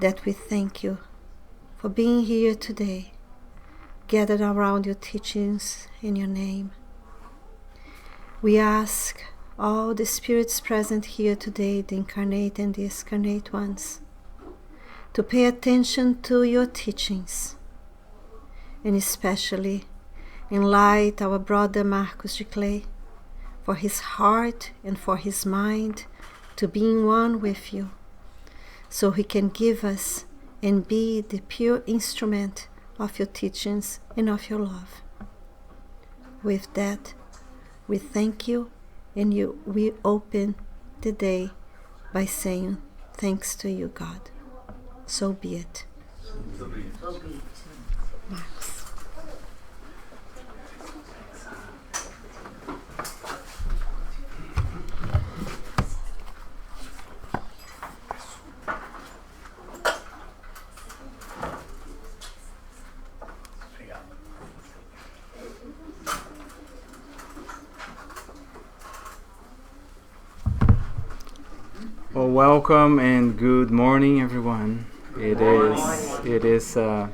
that we thank you for being here today, gathered around your teachings in your name. We ask all the spirits present here today, the incarnate and the discarnate ones, to pay attention to your teachings, and especially enlighten our brother Marcos Diclei, for his heart and for his mind to be in one with you, so he can give us and be the pure instrument of your teachings and of your love. With that, we thank you, and we open the day by saying thanks to you, God. So be it. Marcos. Well, welcome and good morning, everyone. It is a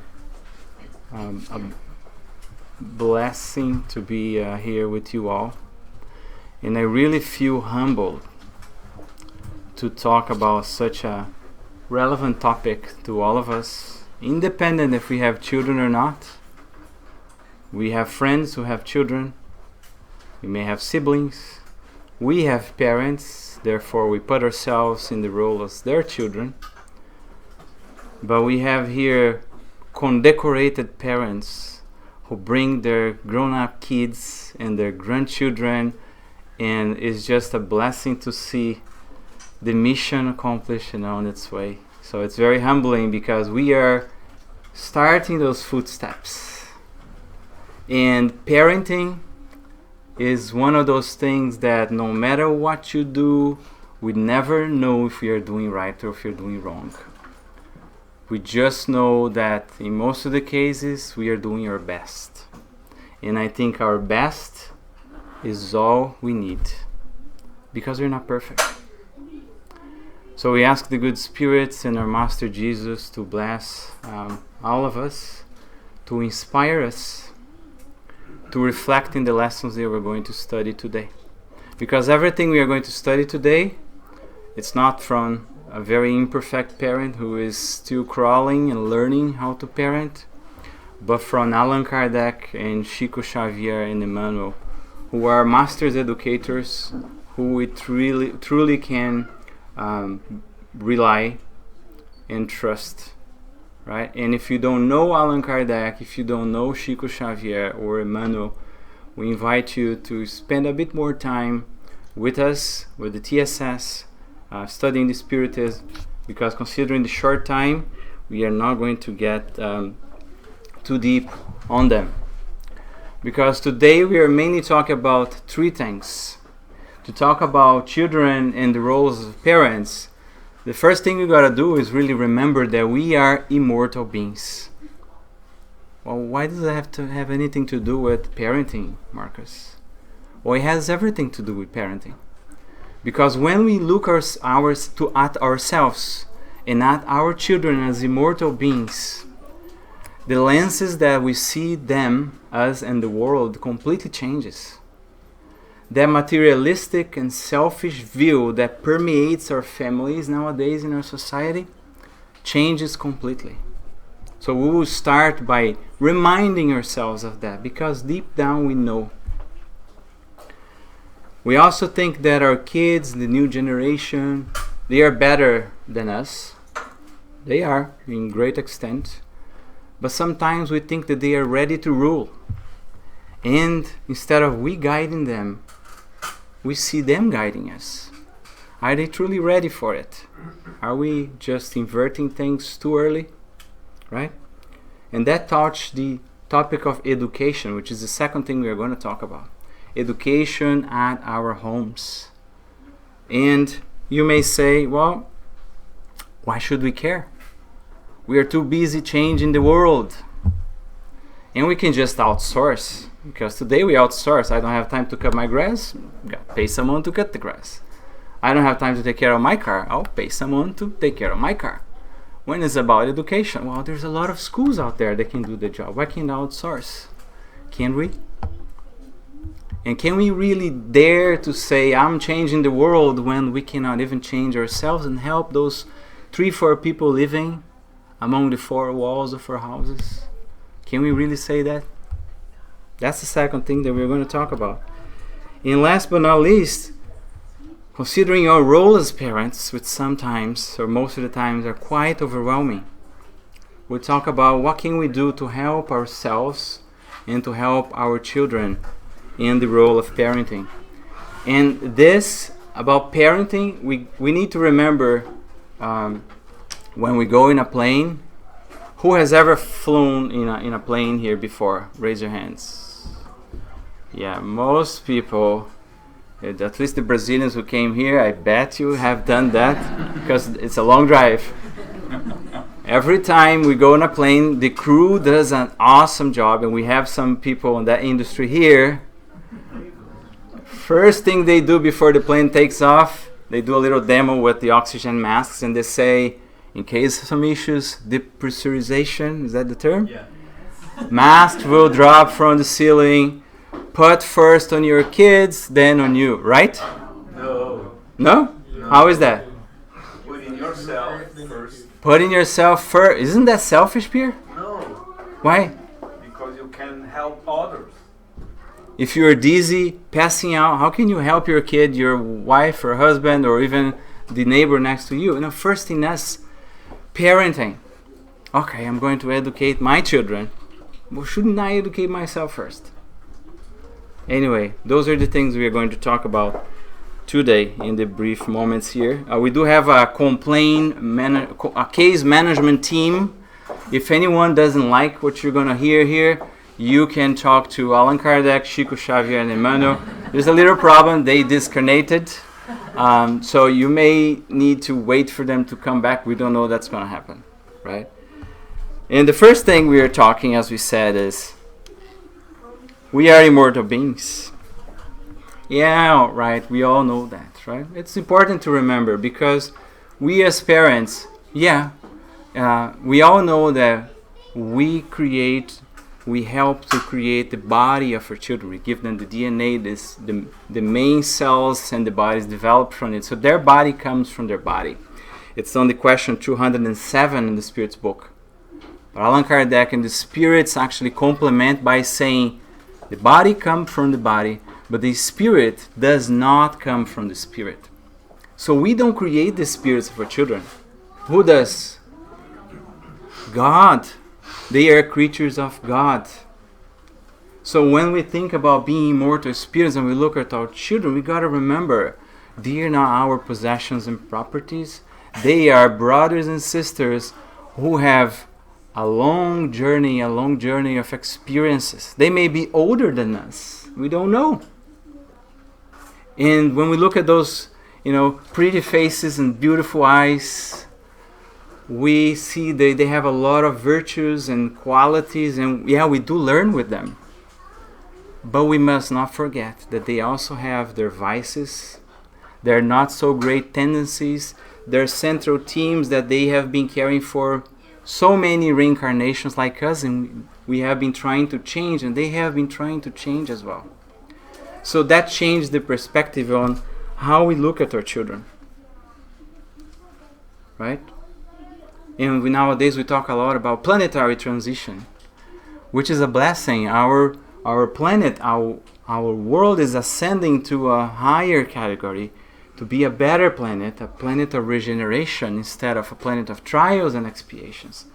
blessing to be here with you all, and I really feel humbled to talk about such a relevant topic to all of us, independent if we have children or not. We have friends who have children. We may have siblings. We have parents. Therefore, we put ourselves in the role as their children. But we have here condecorated parents who bring their grown-up kids and their grandchildren, and it's just a blessing to see the mission accomplished and on its way. So it's very humbling because we are starting those footsteps. And parenting is one of those things that no matter what you do, we never know if we are doing right or if you're doing wrong. We just know that in most of the cases, we are doing our best. And I think our best is all we need, because we're not perfect. So we ask the good spirits and our Master Jesus to bless all of us, to inspire us, to reflect in the lessons that we're going to study today. Because everything we are going to study today, it's not from a very imperfect parent who is still crawling and learning how to parent, but from Allan Kardec and Chico Xavier and Emmanuel, who are masters educators who we truly can rely and trust. Right? And if you don't know Allan Kardec, if you don't know Chico Xavier or Emmanuel, we invite you to spend a bit more time with us, with the TSS, studying the Spiritism, because considering the short time, we are not going to get too deep on them. Because today we are mainly talking about three things. To talk about children and the roles of parents, the first thing we gotta do is really remember that we are immortal beings. Well, why does it have to have anything to do with parenting, Marcus? Well, it has everything to do with parenting. Because when we look at ourselves and at our children as immortal beings, the lenses that we see them, us, and the world completely changes. That materialistic and selfish view that permeates our families nowadays in our society changes completely. So we will start by reminding ourselves of that, because deep down we know. We also think that our kids, the new generation, they are better than us. They are, in great extent. But sometimes we think that they are ready to rule. And instead of we guiding them, we see them guiding us. Are they truly ready for it? Are we just inverting things too early? Right? And that touched the topic of education, which is the second thing we are going to talk about. Education at our homes. And you may say, well, why should we care? We are too busy changing the world. And we can just outsource. Because today we outsource. I don't have time to cut my grass. Pay someone to cut the grass. I don't have time to take care of my car. I'll pay someone to take care of my car. When it's about education, well, there's a lot of schools out there that can do the job. Why can't outsource? Can we? And can we really dare to say, I'm changing the world, when we cannot even change ourselves and help those 3-4 people living among the 4 walls of our houses? Can we really say that? That's the second thing that we're going to talk about. And last but not least, considering our role as parents, which sometimes, or most of the times, are quite overwhelming, we'll talk about what can we do to help ourselves and to help our children in the role of parenting. And this, about parenting, we need to remember when we go in a plane. Who has ever flown in a plane here before? Raise your hands. Yeah, most people, at least the Brazilians who came here, I bet you have done that, because it's a long drive. Every time we go on a plane, the crew does an awesome job, and we have some people in that industry here. First thing they do before the plane takes off, they do a little demo with the oxygen masks, and they say, in case of some issues, depressurization, is that the term? Yeah. Mask will drop from the ceiling. Put first on your kids, then on you, right? No. No? How is that? Putting yourself first. Putting yourself first. Isn't that selfish, Pierre? No. Why? Because you can help others. If you're dizzy, passing out, how can you help your kid, your wife or husband, or even the neighbor next to you? First thing, that's parenting. Okay, I'm going to educate my children. Well, shouldn't I educate myself first? Anyway, those are the things we are going to talk about today in the brief moments here. We do have a case management team. If anyone doesn't like what you're going to hear here, you can talk to Allan Kardec, Chico Xavier, and Emmanuel. There's a little problem. They disconnected. So you may need to wait for them to come back. We don't know that's going to happen, right? And the first thing we are talking, as we said, is we are immortal beings. Yeah, right. We all know that, right? It's important to remember, because we as parents, we all know that we help to create the body of our children. We give them the DNA, the main cells and the bodies developed from it. So their body comes from their body. It's on the question 207 in the Spirit's book. But Allan Kardec and the Spirits actually complement by saying the body comes from the body, but the spirit does not come from the spirit. So we don't create the spirits of our children. Who does? God. They are creatures of God. So when we think about being immortal spirits and we look at our children, we got to remember, they are not our possessions and properties. They are brothers and sisters who have a long journey of experiences. They may be older than us. We don't know. And when we look at those, pretty faces and beautiful eyes, we see they have a lot of virtues and qualities, and we do learn with them. But we must not forget that they also have their vices, their not so great tendencies, their central themes that they have been carrying for so many reincarnations like us, and we have been trying to change, and they have been trying to change as well. So that changed the perspective on how we look at our children. Right? And nowadays we talk a lot about planetary transition, which is a blessing. Our planet, our world is ascending to a higher category, to be a better planet, a planet of regeneration instead of a planet of trials and expiations.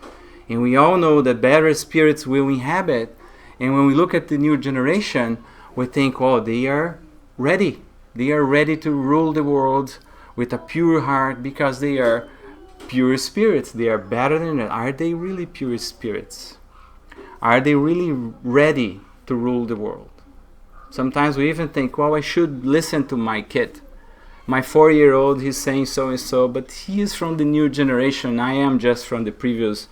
And we all know that better spirits will inhabit. And when we look at the new generation, we think, they are ready. They are ready to rule the world with a pure heart, because they are pure spirits. They are better than that. Are they really pure spirits? Are they really ready to rule the world? Sometimes we even think, I should listen to my kid. My 4-year-old, he's saying so and so, but he is from the new generation. I am just from the previous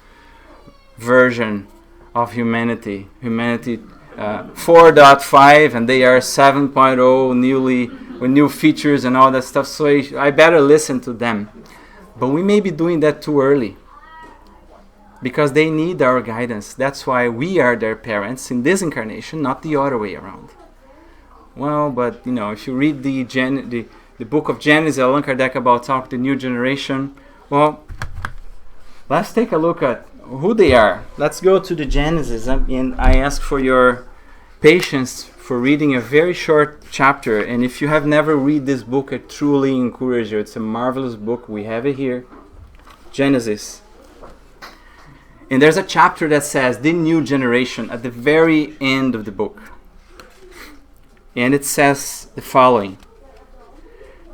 version of humanity. Humanity 4.5, and they are 7.0 newly, with new features and all that stuff. So I better listen to them. But we may be doing that too early. because they need our guidance. That's why we are their parents in this incarnation, not the other way around. Well, but if you read the book of Genesis, Allan Kardec about talk the new generation. Well, let's take a look at who they are. Let's go to the Genesis, and I ask for your patience for reading a very short chapter. And if you have never read this book, I truly encourage you. It's a marvelous book. We have it here, Genesis. And there's a chapter that says the new generation at the very end of the book. And it says the following: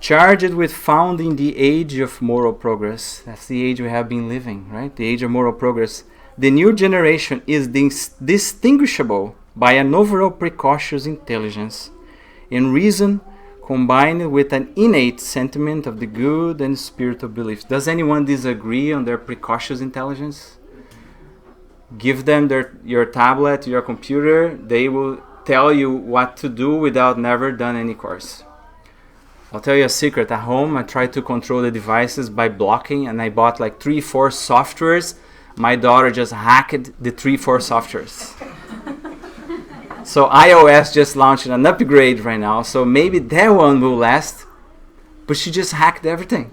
charged with founding the age of moral progress. That's the age we have been living, right? The age of moral progress. The new generation is distinguishable by an overall precocious intelligence and reason combined with an innate sentiment of the good and spiritual beliefs. Does anyone disagree on their precocious intelligence? Give them your tablet, your computer, they will tell you what to do without never done any course. I'll tell you a secret. At home, I try to control the devices by blocking, and I bought like 3-4 softwares. My daughter just hacked the 3-4 softwares. So iOS just launched an upgrade right now, so maybe that one will last, but she just hacked everything.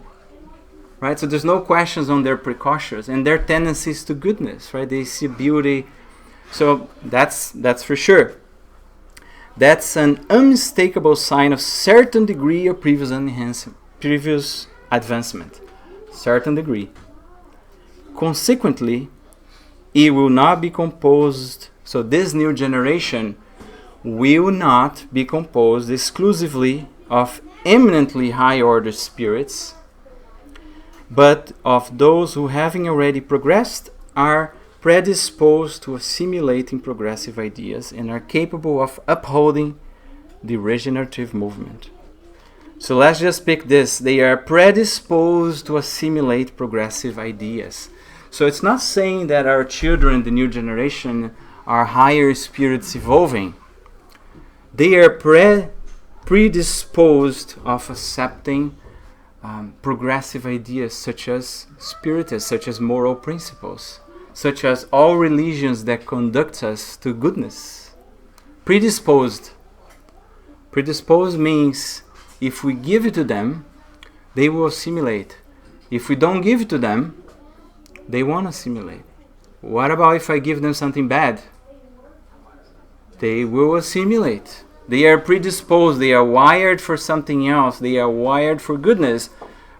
Right? So there's no questions on their precautions and their tendencies to goodness, right? They see beauty. So that's for sure. That's an unmistakable sign of certain degree of previous advancement. Certain degree. Consequently, it will not be composed. So this new generation will not be composed exclusively of eminently high-order spirits, but of those who, having already progressed, are predisposed to assimilating progressive ideas and are capable of upholding the regenerative movement. So let's just pick this. They are predisposed to assimilate progressive ideas. So it's not saying that our children, the new generation, are higher spirits evolving. They are predisposed of accepting progressive ideas such as Spiritist, such as moral principles, such as all religions that conduct us to goodness. Predisposed. Predisposed means if we give it to them, they will assimilate. If we don't give it to them, they won't assimilate. What about if I give them something bad? They will assimilate. They are predisposed. They are wired for something else. They are wired for goodness.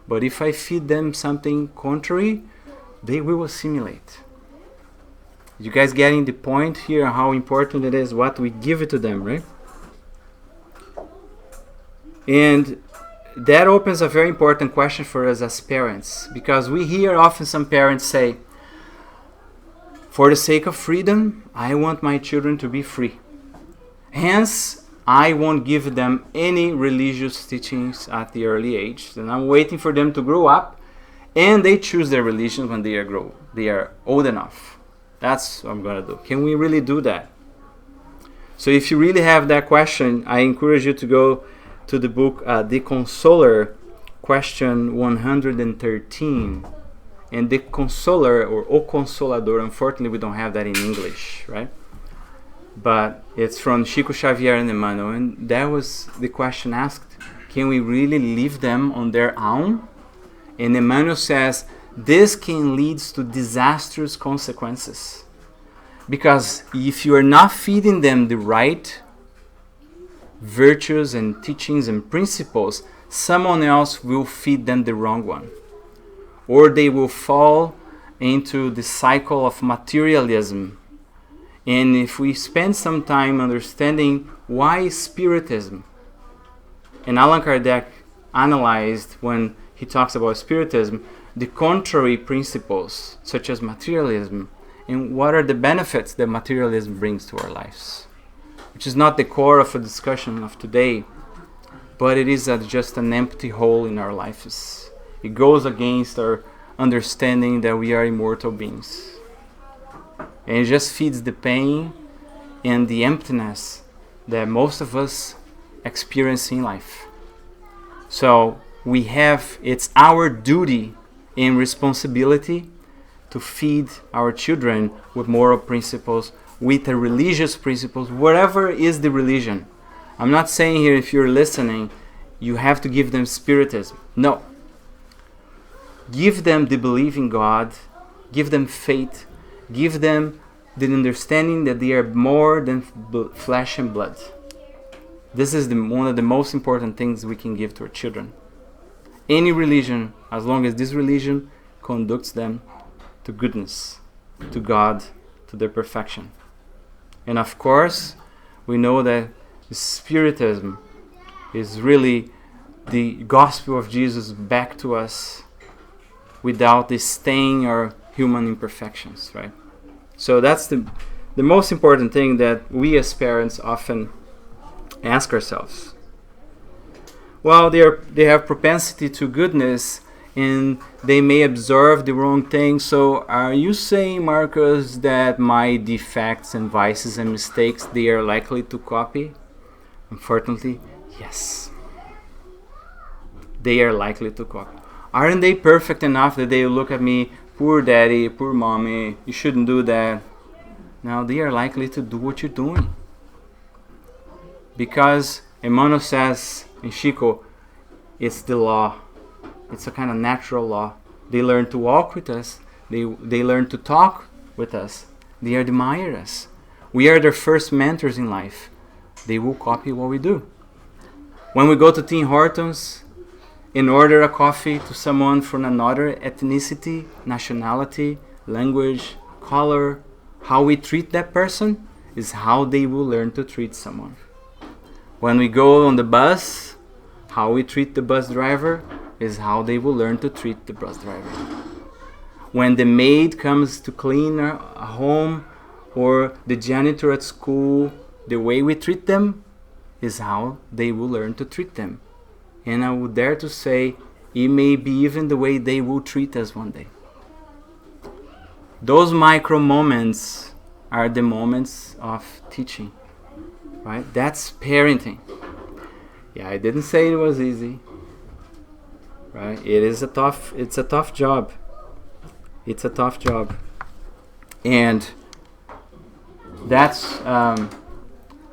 But if I feed them something contrary, they will assimilate. You guys getting the point here, how important it is what we give it to them, right? And that opens a very important question for us as parents, because we hear often some parents say, for the sake of freedom, I want my children to be free. Hence, I won't give them any religious teachings at the early age. And I'm waiting for them to grow up, and they choose their religion when they are old enough. That's what I'm going to do. Can we really do that? So if you really have that question, I encourage you to go to the book The Consoler, question 113. And The Consoler, or O Consolador, unfortunately we don't have that in English, right? But it's from Chico Xavier and Emmanuel. And that was the question asked. Can we really leave them on their own? And Emmanuel says, this can lead to disastrous consequences. Because if you are not feeding them the right virtues and teachings and principles, someone else will feed them the wrong one. Or they will fall into the cycle of materialism. And if we spend some time understanding why Spiritism, and Allan Kardec analyzed when he talks about Spiritism, the contrary principles such as materialism, and what are the benefits that materialism brings to our lives, which is not the core of a discussion of today, but it is just an empty hole in our lives. It goes against our understanding that we are immortal beings. And it just feeds the pain and the emptiness that most of us experience in life. So it's our duty and responsibility to feed our children with moral principles, with the religious principles, whatever is the religion. I'm not saying here, if you're listening, you have to give them Spiritism. No. Give them the belief in God, give them faith, give them the understanding that they are more than flesh and blood. This is one of the most important things we can give to our children. Any religion, as long as this religion conducts them to goodness, to God, to their perfection. And of course, we know that Spiritism is really the gospel of Jesus back to us without the stain or human imperfections, right? So that's the most important thing that we as parents often ask ourselves. Well, they have propensity to goodness and they may observe the wrong thing. So are you saying, Marcos, that my defects and vices and mistakes, they are likely to copy? Unfortunately, yes. They are likely to copy. Aren't they perfect enough that they look at me, poor daddy, poor mommy, you shouldn't do that? Now they are likely to do what you're doing. Because Emmanuel says in Chico, it's the law. It's a kind of natural law. They learn to walk with us. They learn to talk with us. They admire us. We are their first mentors in life. They will copy what we do. When we go to Tim Hortons and order a coffee to someone from another ethnicity, nationality, language, color, how we treat that person is how they will learn to treat someone. When we go on the bus, how we treat the bus driver is how they will learn to treat the bus driver. When the maid comes to clean a home or the janitor at school, the way we treat them is how they will learn to treat them. And I would dare to say, it may be even the way they will treat us one day. Those micro moments are the moments of teaching, right? That's parenting. Yeah, I didn't say it was easy, right? It's a tough job. It's a tough job. And that's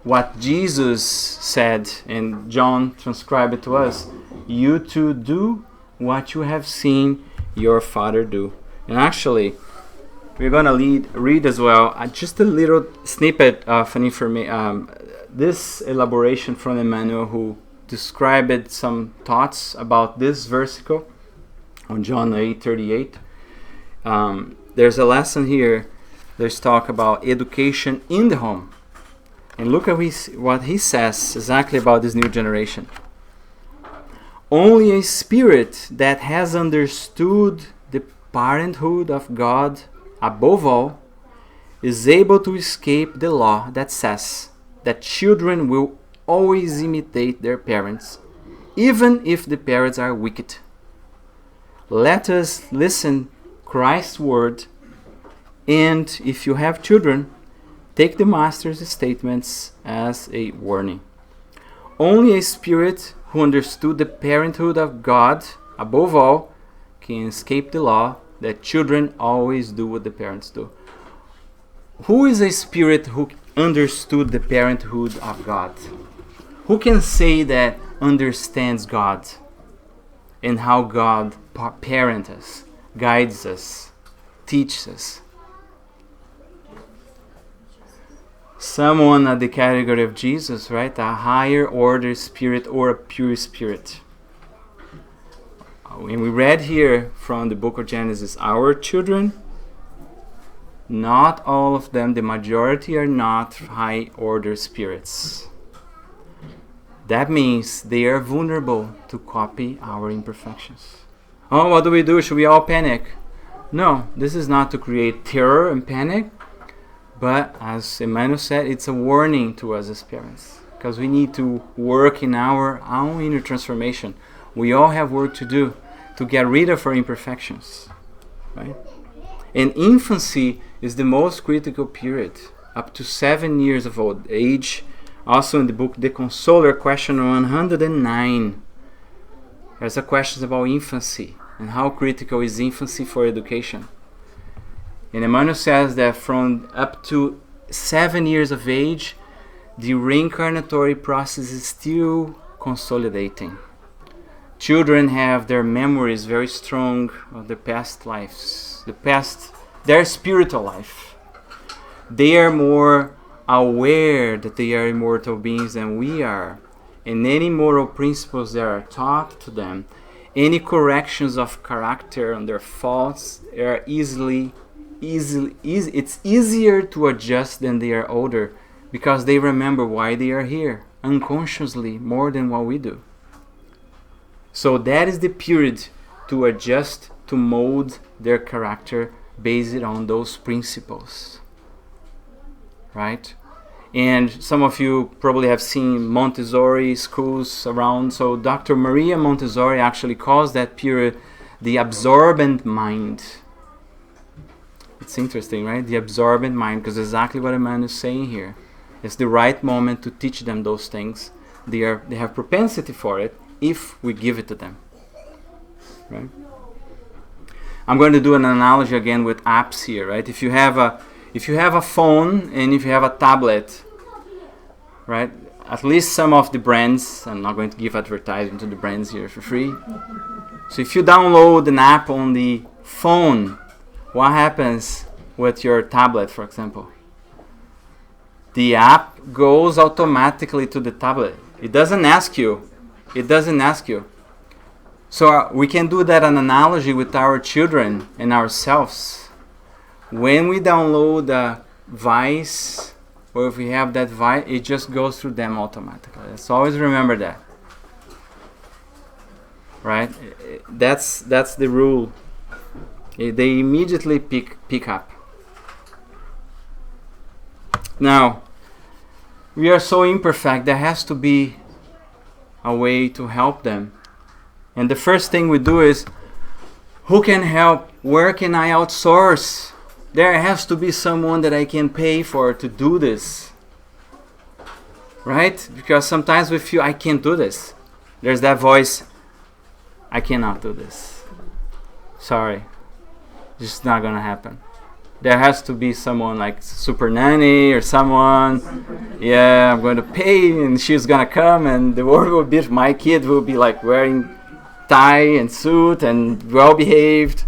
what Jesus said, and John transcribed it to us. You too do what you have seen your father do. And actually, we're going to read as well just a little snippet of an information. This elaboration from Emmanuel, who described some thoughts about this versicle on John 8:38. There's a lesson here. There's talk about education in the home. And look at what he says exactly about this new generation. Only a spirit that has understood the parenthood of God above all is able to escape the law that says that children will always imitate their parents, even if the parents are wicked. Let us listen Christ's word, and if you have children, take the Master's statements as a warning. Only a spirit who understood the parenthood of God above all can escape the law that children always do what the parents do. Who is a spirit who understood the parenthood of God? Who can say that understands God and how God parents us, guides us, teaches us? Someone at the category of Jesus, right? A higher order spirit or a pure spirit. And we read here from the book of Genesis, our children, not all of them, the majority are not high order spirits. That means they are vulnerable to copy our imperfections. Oh, what do we do? Should we all panic? No, this is not to create terror and panic. But as Emmanuel said, it's a warning to us as parents, because we need to work in our own inner transformation. We all have work to do to get rid of our imperfections, right? And infancy is the most critical period, up to 7 years of old age. Also in the book The Consoler, question 109, there's a question about infancy and how critical is infancy for education. And Emmanuel says that from up to 7 years of age, the reincarnatory process is still consolidating. Children have their memories very strong of their past lives, their spiritual life. They are more aware that they are immortal beings than we are. And any moral principles that are taught to them, any corrections of character on their faults are it's easier to adjust than they are older, because they remember why they are here unconsciously more than what we do. So that is the period to adjust, to mold their character based on those principles, right? And some of you probably have seen Montessori schools around. So Dr. Maria Montessori actually calls that period the absorbent mind. It's interesting, right? The absorbent mind, because exactly what Emmanuel is saying here. It's the right moment to teach them those things. They have propensity for it if we give it to them, right? I'm going to do an analogy again with apps here, right? If you have a phone and if you have a tablet, right? At least some of the brands, I'm not going to give advertisement to the brands here for free. So if you download an app on the phone, what happens with your tablet, for example? The app goes automatically to the tablet. It doesn't ask you. So we can do that an analogy with our children and ourselves. When we download a Vice, or if we have that Vice, it just goes through them automatically. Let's always remember that. Right? That's the rule. They immediately pick up. Now, we are so imperfect, there has to be a way to help them. And the first thing we do is, who can help? Where can I outsource? There has to be someone that I can pay for to do this. Right? Because sometimes we feel, I can't do this. There's that voice, I cannot do this. Sorry. It's just not going to happen. There has to be someone like Super Nanny or someone. Yeah, I'm going to pay and she's going to come and the world will be, my kid will be like wearing tie and suit and well behaved,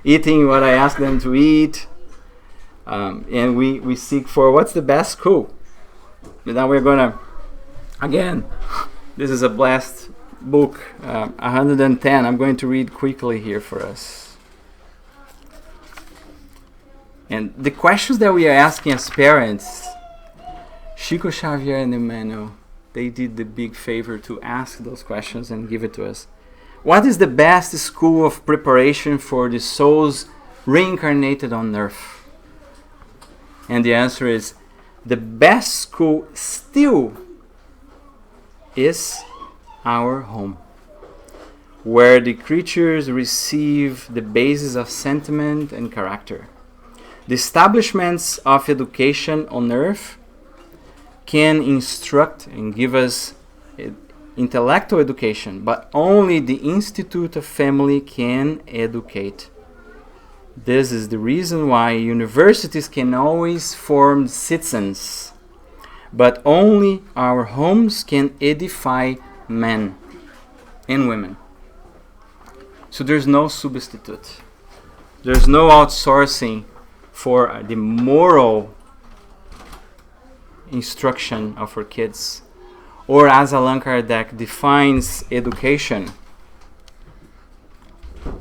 eating what I ask them to eat. And we seek for what's the best school. But now we're going to, again, this is a blessed book, 110. I'm going to read quickly here for us. And the questions that we are asking as parents, Chico Xavier and Emmanuel, they did the big favor to ask those questions and give it to us. What is the best school of preparation for the souls reincarnated on earth? And the answer is, the best school still is our home, where the creatures receive the basis of sentiment and character. The establishments of education on earth can instruct and give us intellectual education, but only the Institute of Family can educate. This is the reason why universities can always form citizens, but only our homes can edify men and women. So there's no substitute. There's no outsourcing for the moral instruction of our kids. Or as Allan Kardec defines education,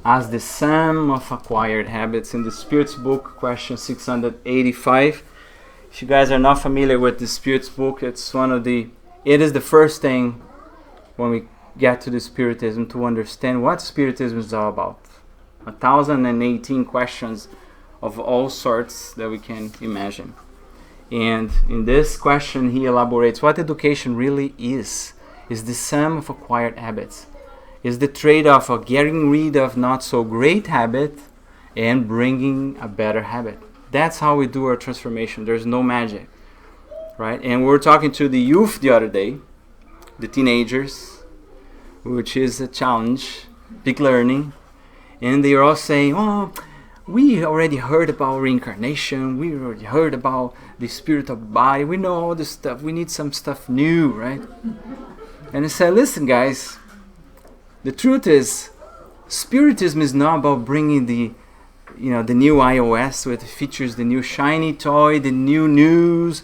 as the sum of acquired habits in the Spirit's book, question 685. If you guys are not familiar with the Spirit's book, it is the first thing when we get to the Spiritism to understand what Spiritism is all about. 1,018 questions of all sorts that we can imagine. And in this question, he elaborates what education really is the sum of acquired habits. Is the trade-off of getting rid of not so great habit and bringing a better habit. That's how we do our transformation. There's no magic, right? And we were talking to the youth the other day, the teenagers, which is a challenge, big learning. And they are all saying, we already heard about reincarnation. We already heard about the spirit of body. We know all this stuff. We need some stuff new, right? And I said, listen, guys, the truth is, Spiritism is not about bringing the new iOS with the features, the new shiny toy, the new news.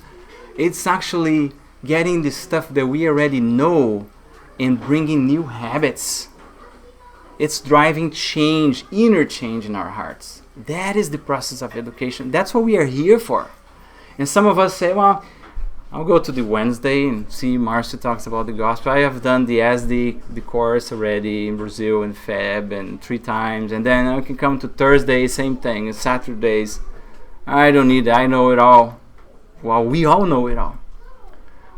It's actually getting the stuff that we already know and bringing new habits. It's driving change, inner change in our hearts. That is the process of education. That's what we are here for. And some of us say, well, I'll go to the Wednesday and see Marcio talks about the gospel. I have done the SD, the course already in Brazil and Feb and 3 times. And then I can come to Thursday, same thing, and Saturdays. I don't need it. I know it all. Well, we all know it all.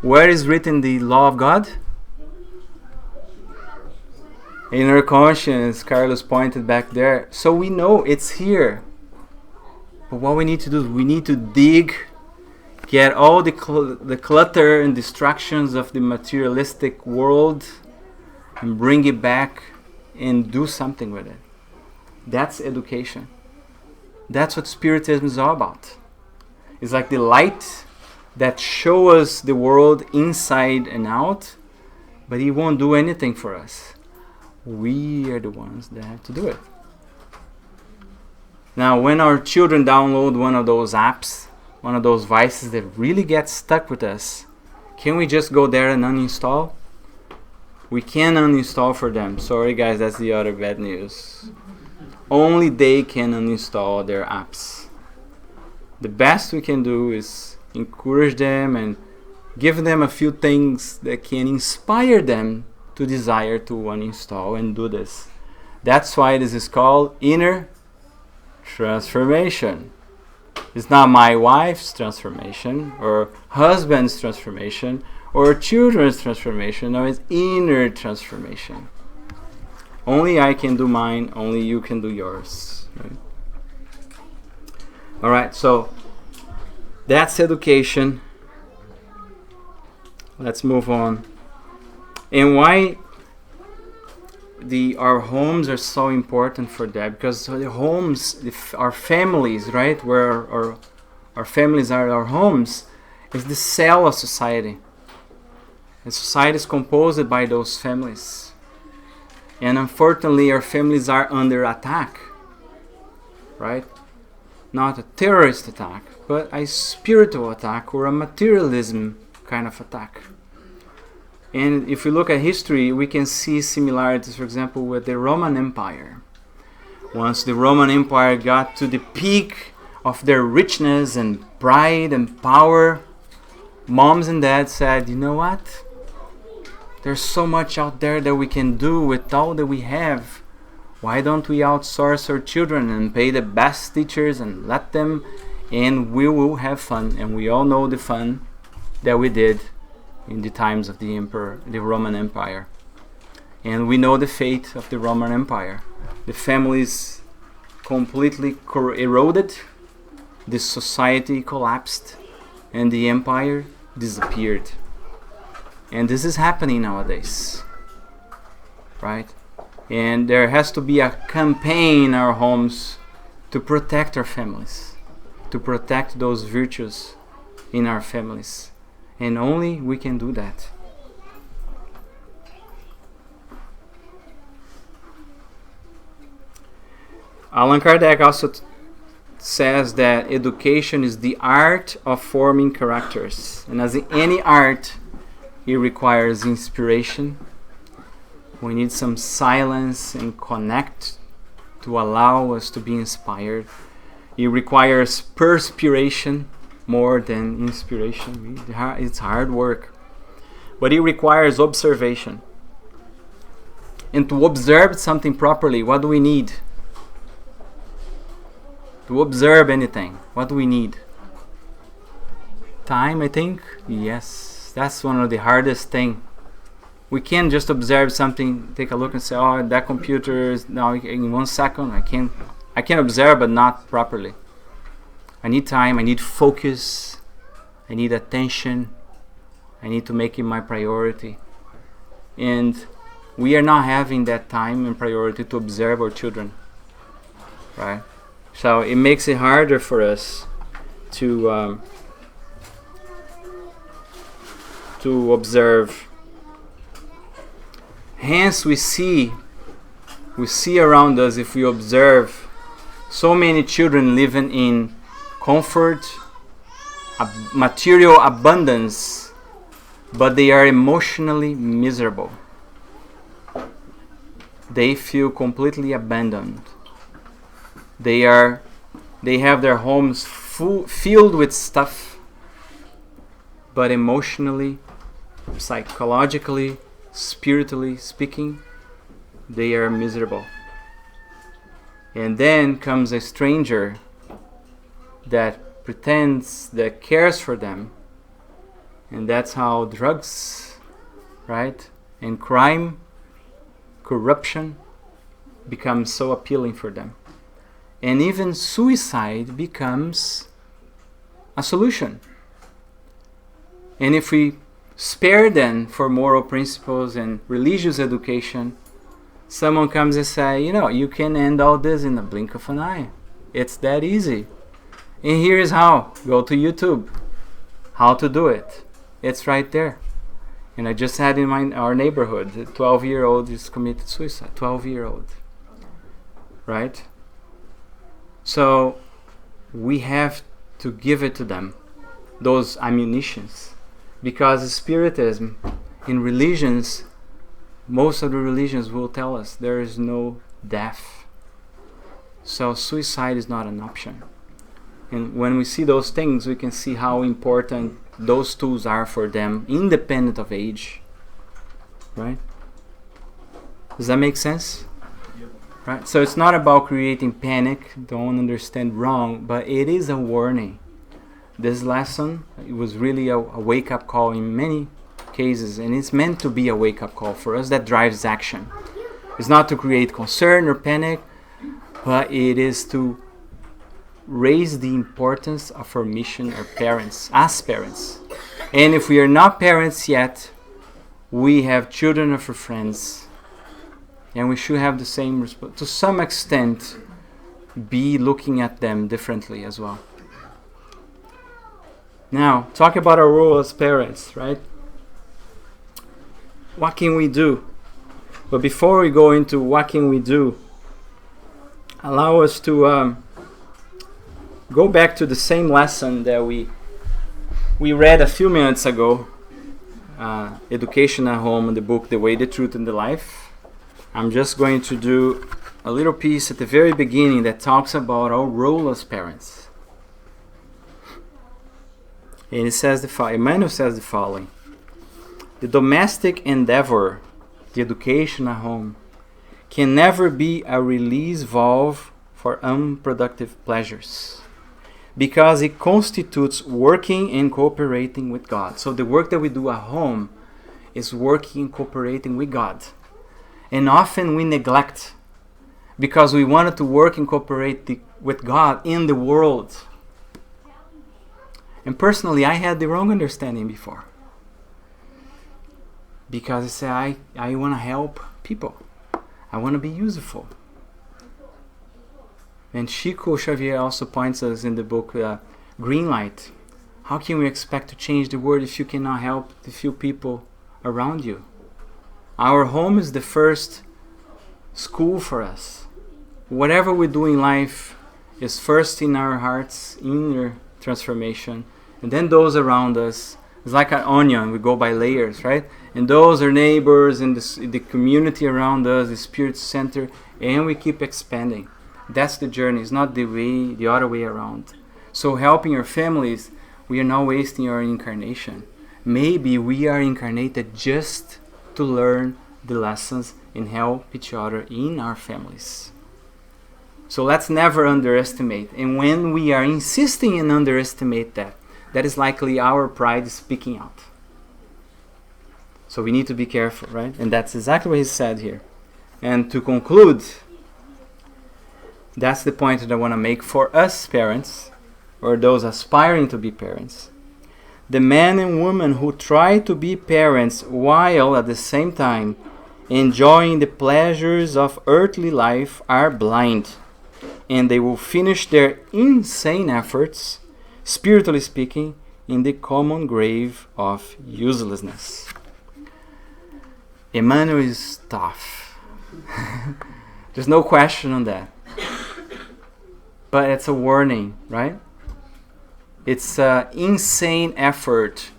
Where is written the law of God? In our conscience, Carlos pointed back there. So we know it's here. But what we need to do is we need to dig, get all the clutter and distractions of the materialistic world and bring it back and do something with it. That's education. That's what Spiritism is all about. It's like the light that shows us the world inside and out, but it won't do anything for us. We are the ones that have to do it. Now, when our children download one of those apps, one of those vices that really get stuck with us, can we just go there and uninstall? We can uninstall for them. Sorry guys, that's the other bad news. Only they can uninstall their apps. The best we can do is encourage them and give them a few things that can inspire them to desire to uninstall and do this. That's why this is called inner transformation. It's not my wife's transformation or husband's transformation or children's transformation. No, it's inner transformation. Only I can do mine, only you can do yours. Right? Alright, so that's education. Let's move on. And why our homes are so important for that? Because the homes, our families, right, where our families are our homes, is the cell of society. And society is composed by those families. And unfortunately, our families are under attack, right? Not a terrorist attack, but a spiritual attack or a materialism kind of attack. And if we look at history, we can see similarities, for example, with the Roman Empire. Once the Roman Empire got to the peak of their richness and pride and power, moms and dads said, you know what? There's so much out there that we can do with all that we have. Why don't we outsource our children and pay the best teachers and let them, and we will have fun. And we all know the fun that we did in the times of the Roman Empire. And we know the fate of the Roman Empire. The families completely eroded, the society collapsed, and the empire disappeared. And this is happening nowadays, right? And there has to be a campaign in our homes to protect our families, to protect those virtues in our families. And only we can do that. Allan Kardec also says that education is the art of forming characters. And as in any art, it requires inspiration. We need some silence and connect to allow us to be inspired. It requires perspiration more than inspiration. It's hard work. But it requires observation. And to observe something properly, what do we need? To observe anything, what do we need? Time, I think? Yes, that's one of the hardest things. We can't just observe something, take a look and say, oh, that computer is now in 1 second. I can observe, but not properly. I need time, I need focus, I need attention, I need to make it my priority. And we are not having that time and priority to observe our children, right? So it makes it harder for us to observe. Hence we see around us, if we observe, so many children living in comfort, material abundance, but they are emotionally miserable. They feel completely abandoned. They have their homes filled with stuff, but emotionally, psychologically, spiritually speaking, they are miserable. And then comes a stranger that pretends, that cares for them. And that's how drugs, right, and crime, corruption becomes so appealing for them. And even suicide becomes a solution. And if we spare them for moral principles and religious education, someone comes and say, you can end all this in a blink of an eye. It's that easy. And here is how. Go to YouTube. How to do it. It's right there. And I just had in our neighborhood, a 12-year-old just committed suicide. 12-year-old. Right? So we have to give it to them, those ammunitions. Because Spiritism, in religions, most of the religions will tell us there is no death. So suicide is not an option. And when we see those things, we can see how important those tools are for them, independent of age. Right? Does that make sense? Right? So it's not about creating panic, don't understand wrong, but it is a warning. This lesson, it was really a wake-up call in many cases, and it's meant to be a wake-up call for us that drives action. It's not to create concern or panic, but it is to raise the importance of our mission as parents. And if we are not parents yet, we have children of our friends, and we should have the same to some extent, be looking at them differently as well. Now, talk about our role as parents, right? What can we do? But before we go into what can we do, allow us to go back to the same lesson that we read a few minutes ago, Education at Home, in the book The Way, the Truth, and the Life. I'm just going to do a little piece at the very beginning that talks about our role as parents. And it says Emmanuel says the following: the domestic endeavor, the education at home, can never be a release valve for unproductive pleasures, because it constitutes working and cooperating with God. So the work that we do at home is working and cooperating with God. And often we neglect, because we wanted to work and cooperate with God in the world. And personally, I had the wrong understanding before. Because I say, I want to help people. I want to be useful. And Chico Xavier also points us in the book, Green Light. How can we expect to change the world if you cannot help the few people around you? Our home is the first school for us. Whatever we do in life is first in our hearts, inner transformation, and then those around us. It's like an onion, we go by layers, right? And those are neighbors and the community around us, the spirit center, and we keep expanding. That's the journey. It's not the other way around. So helping our families, we are not wasting our incarnation. Maybe we are incarnated just to learn the lessons and help each other in our families. So let's never underestimate. And when we are insisting and underestimate that is likely our pride speaking out. So we need to be careful, right? And that's exactly what he said here. And to conclude, that's the point that I want to make for us parents, or those aspiring to be parents. The men and women who try to be parents while at the same time enjoying the pleasures of earthly life are blind and they will finish their insane efforts, spiritually speaking, in the common grave of uselessness. Emmanuel is tough. There's no question on that. But it's a warning, right? It's an insane effort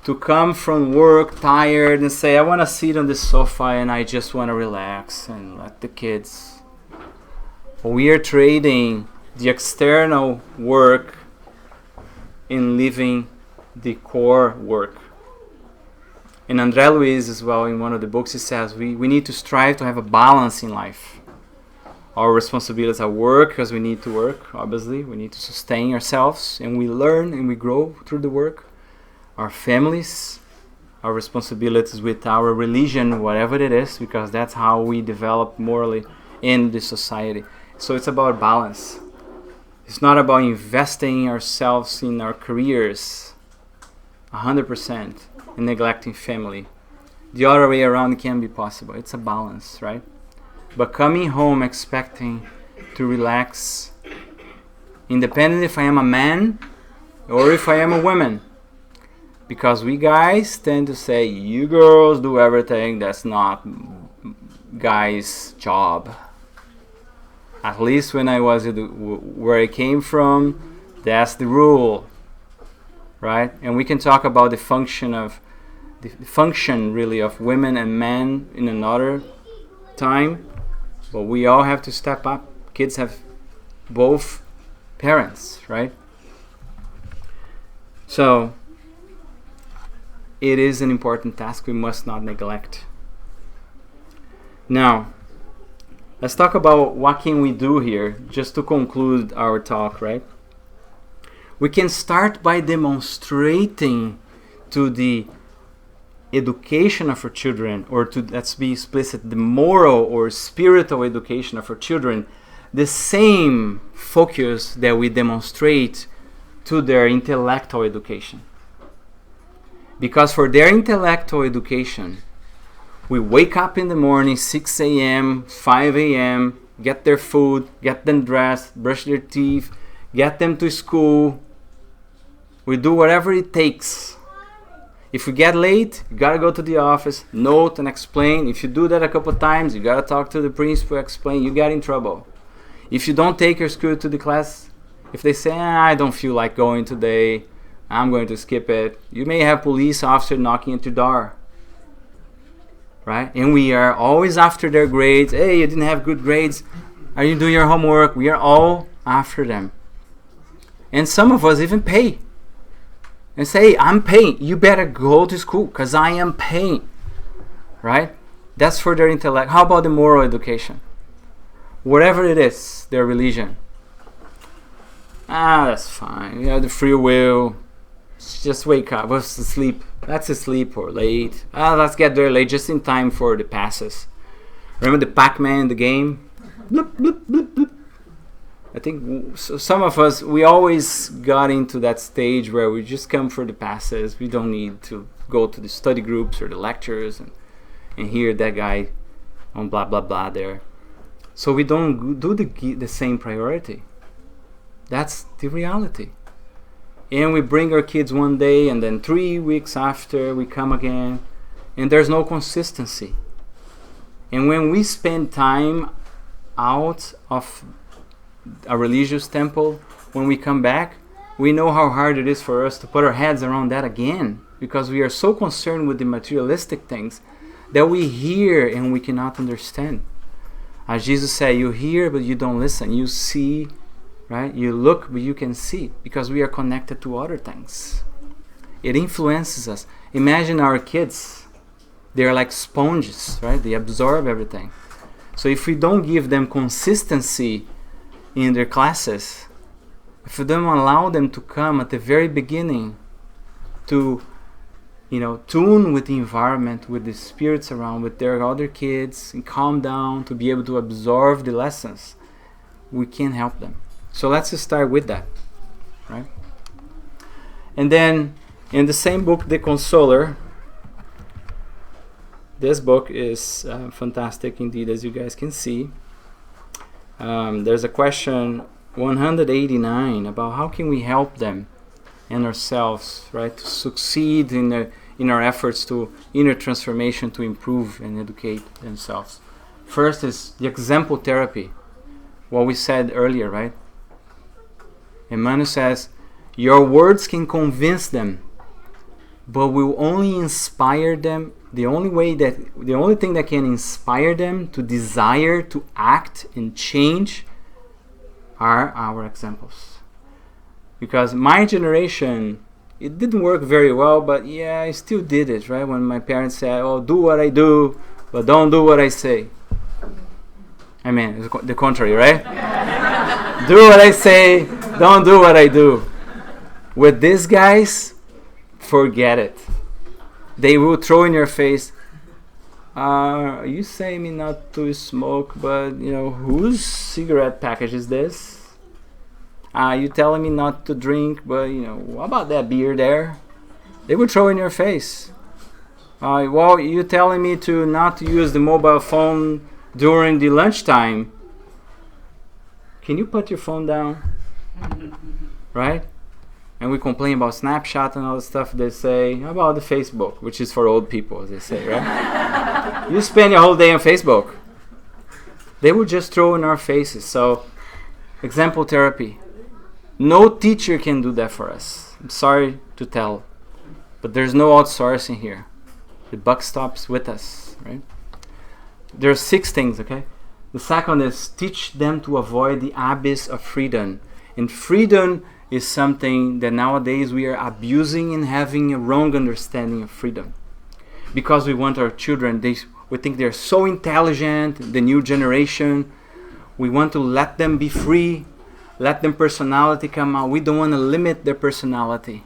to come from work tired and say, I want to sit on the sofa and I just want to relax and let the kids. We are trading the external work in leaving the core work. And André Luiz as well, in one of the books, he says we need to strive to have a balance in life. Our responsibilities are work, because we need to work, obviously. We need to sustain ourselves, and we learn and we grow through the work. Our families, our responsibilities with our religion, whatever it is, because that's how we develop morally in the society. So it's about balance. It's not about investing ourselves in our careers 100% and neglecting family. The other way around can be possible. It's a balance, right? But coming home expecting to relax, independent if I am a man or if I am a woman. Because we guys tend to say, you girls do everything. That's not guys' job. At least when I was where I came from, that's the rule, right? And we can talk about the function really of women and men in another time, but we all have to step up. Kids have both parents, right? So it is an important task we must not neglect. Now, let's talk about what can we do here, just to conclude our talk, right? We can start by demonstrating to the education of our children, or to, let's be explicit, the moral or spiritual education of our children, the same focus that we demonstrate to their intellectual education. Because for their intellectual education, we wake up in the morning, 6 a.m., 5 a.m., get their food, get them dressed, brush their teeth, get them to school. We do whatever it takes. If we get late, you gotta go to the office, note and explain. If you do that a couple times, you gotta talk to the principal, explain, you get in trouble. If you don't take your school to the class, if they say, I don't feel like going today, I'm going to skip it, you may have police officer knocking at your door. Right? And we are always after their grades. Hey, you didn't have good grades. Are you doing your homework? We are all after them. And some of us even pay. And say, I'm paying. You better go to school because I am paying. Right? That's for their intellect. How about the moral education? Whatever it is, their religion. That's fine. You have the free will. Just wake up. What's the sleep? That's asleep or late. Let's get there late just in time for the passes. Remember the Pac-Man in the game? Bloop, bloop, bloop, bloop. I think some of us, we always got into that stage where we just come for the passes. We don't need to go to the study groups or the lectures and hear that guy on blah, blah, blah there. So we don't do the same priority. That's the reality. And we bring our kids one day and then 3 weeks after we come again. And there's no consistency. And when we spend time out of a religious temple, when we come back, we know how hard it is for us to put our heads around that again. Because we are so concerned with the materialistic things that we hear and we cannot understand. As Jesus said, you hear but you don't listen. You see, right? You look, but you can see, because we are connected to other things. It influences us. Imagine our kids. They're like sponges, right? They absorb everything. So if we don't give them consistency in their classes, if we don't allow them to come at the very beginning to, tune with the environment, with the spirits around, with their other kids, and calm down to be able to absorb the lessons, we can't help them. So let's just start with that, right? And then in the same book, The Consoler, this book is fantastic indeed, as you guys can see. There's a question 189 about how can we help them and ourselves, right, to succeed in our efforts to inner transformation, to improve and educate themselves. First is the example therapy, what we said earlier, right? Emmanuel says, your words can convince them, but will only inspire them. The only thing that can inspire them to desire to act and change are our examples. Because my generation, it didn't work very well, but yeah, I still did it, right? When my parents said, oh, do what I do, but don't do what I say. I mean, it's the contrary, right? Do what I say, don't do what I do. With these guys, forget it. They will throw in your face, you say me not to smoke, but whose cigarette package is this? You telling me not to drink, but what about that beer there? They will throw in your face. Well, you telling me to not use the mobile phone during the lunchtime. Can you put your phone down? Right? And we complain about Snapchat and all the stuff. They say, how about the Facebook, which is for old people, as they say, right? You spend your whole day on Facebook. They will just throw in our faces. So, example therapy. No teacher can do that for us. I'm sorry to tell, but there's no outsourcing here. The buck stops with us, right? There are 6 things, okay? The second is teach them to avoid the abyss of freedom. And freedom is something that nowadays we are abusing and having a wrong understanding of freedom. Because we want our children, we think they're so intelligent, the new generation. We want to let them be free, let them personality come out. We don't want to limit their personality,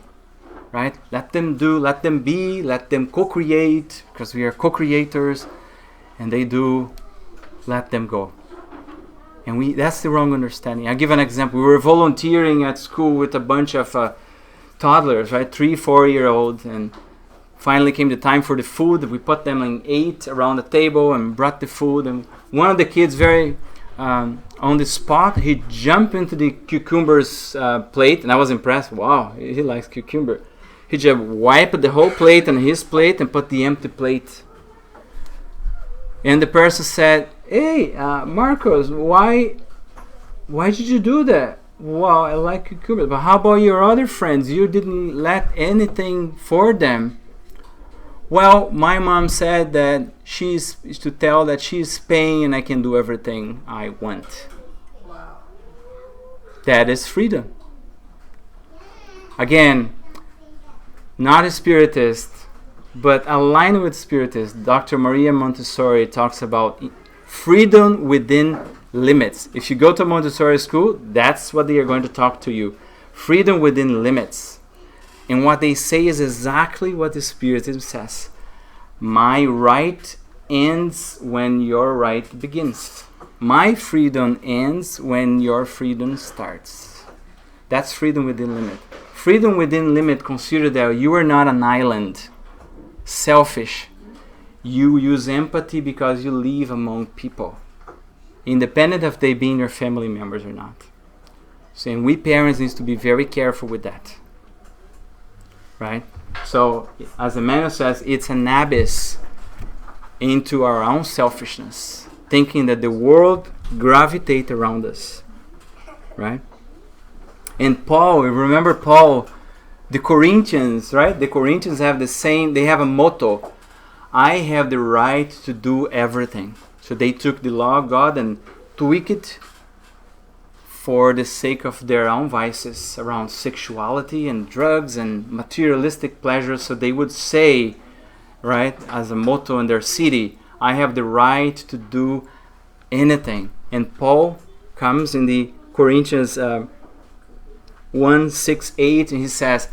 right? Let them do, let them be, let them co-create, because we are co-creators, and they do, let them go. And that's the wrong understanding. I'll give an example. We were volunteering at school with a bunch of toddlers, right? 3-4-year-olds, and finally came the time for the food. We put them and ate around the table and brought the food. And one of the kids, very on the spot, he jumped into the cucumbers plate, and I was impressed. Wow, he likes cucumber. He just wiped the whole plate on his plate and put the empty plate. And the person said, hey, Marcos, why did you do that? Well, I like cucumbers, but how about your other friends? You didn't let anything for them. Well, my mom said that she's to tell that she's paying and I can do everything I want. Wow. That is freedom. Again, not a Spiritist, but aligned with Spiritists. Dr. Maria Montessori talks about freedom within limits. If you go to Montessori school, that's what they are going to talk to you. Freedom within limits. And what they say is exactly what the Spiritism says. My right ends when your right begins. My freedom ends when your freedom starts. That's freedom within limit. Freedom within limit, consider that you are not an island, selfish. You use empathy because you live among people, independent of they being your family members or not. So, and we parents need to be very careful with that. Right? So, as Emmanuel says, it's an abyss into our own selfishness, thinking that the world gravitates around us. Right? And Paul, remember Paul, the Corinthians, right? The Corinthians have they have a motto. I have the right to do everything. So they took the law of God and tweaked it for the sake of their own vices around sexuality and drugs and materialistic pleasures. So they would say, right, as a motto in their city, I have the right to do anything. And Paul comes in the Corinthians 1:6-8, and he says,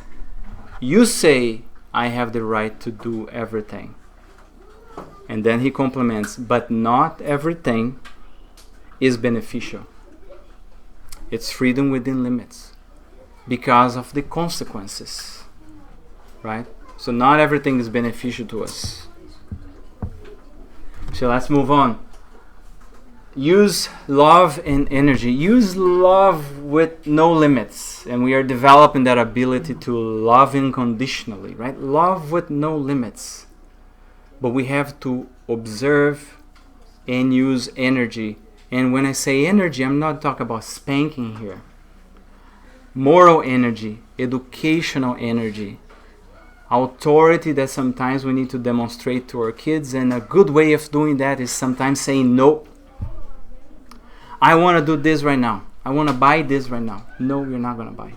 you say I have the right to do everything. And then he complements, but not everything is beneficial. It's freedom within limits because of the consequences, right? So not everything is beneficial to us. So let's move on. use love and energy. Use love with no limits. And we are developing that ability to love unconditionally, right? Love with no limits. But we have to observe and use energy. And when I say energy, I'm not talking about spanking here. Moral energy, educational energy, authority that sometimes we need to demonstrate to our kids. And a good way of doing that is sometimes saying no. I want to do this right now. I want to buy this right now. No, you're not going to buy.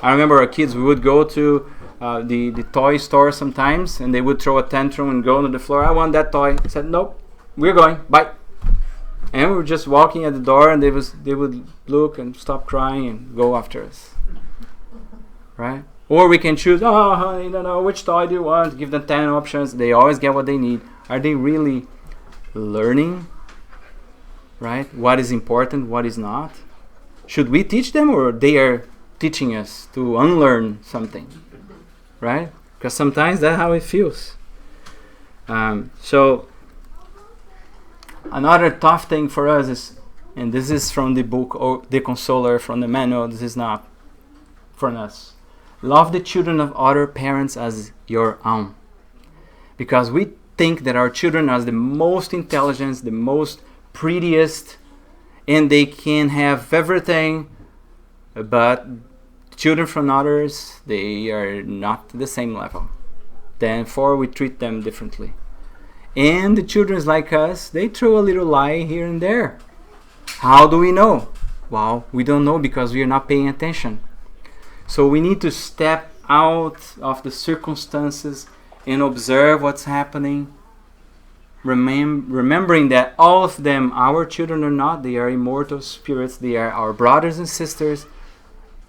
I remember our kids, we would go to the toy store sometimes, and they would throw a tantrum and go on the floor. I want that toy. I said, nope, we're going. Bye. And we were just walking at the door, and they would look and stop crying and go after us. Right? Or we can choose, oh, honey, no, which toy do you want? Give them 10 options. They always get what they need. Are they really learning? Right? What is important, what is not? Should we teach them, or they are teaching us to unlearn something? Right? Because sometimes that's how it feels. So another tough thing for us is, and this is from the book The Consoler, from the manual, this is not from us. Love the children of other parents as your own. Because we think that our children are the most intelligent, the most prettiest, and they can have everything, but children from others, they are not the same level. Therefore, we treat them differently. And the children like us, they throw a little lie here and there. How do we know? Well, we don't know because we are not paying attention. So we need to step out of the circumstances and observe what's happening, remembering that all of them, our children or not, they are immortal spirits. They are our brothers and sisters.